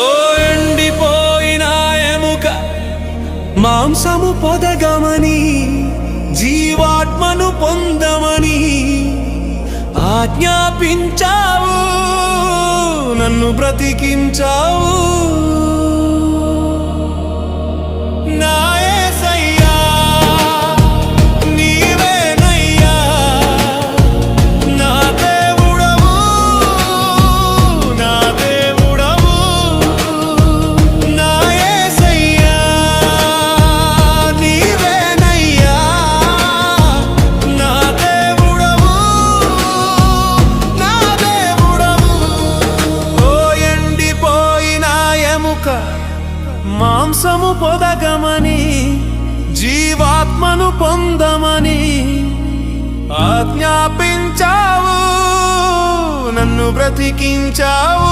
ఓ ఎండిపోయిన ఎముక మాంసము పొదగమని, జీవాత్మను పొందమని ఆజ్ఞాపించావు, నన్ను బ్రతికించావు. నా యేసయ్యా నీవేనయ్యా, నా దేవుడవు, నా దేవుడవు. నా యేసయ్యా నీవేనయ్యా, నా దేవుడవు, నా దేవుడవు. ఓ ఎండిపోయిన ఎముక మాంసము పొదగమని, జీవాత్మను పొందమని ఆజ్ఞాపించావు, నన్ను బ్రతికించావు.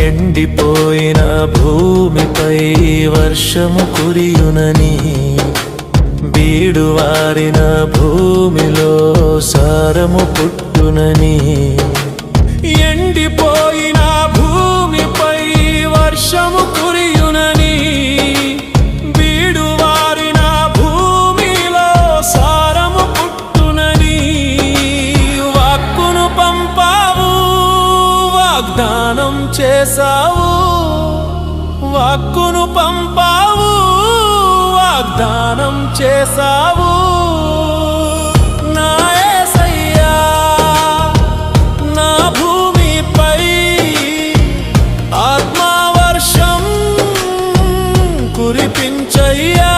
ఎండిపోయిన భూమిపై వర్షము కురియునని, బీడువారిన భూమిలో సారము పుట్టునని. ఎండిపోయిన భూమిపై వర్షము కురియునని, బీడువారిన భూమిలో సారము పుట్టునని వాక్కును పంపావు, వాగ్దానం చేసావు. వాక్కును పంపావు, వాగ్దానం చేసావు. నా యేసయ్యా నా భూమిపై ఆత్మవర్షం కురిపించయ్యా.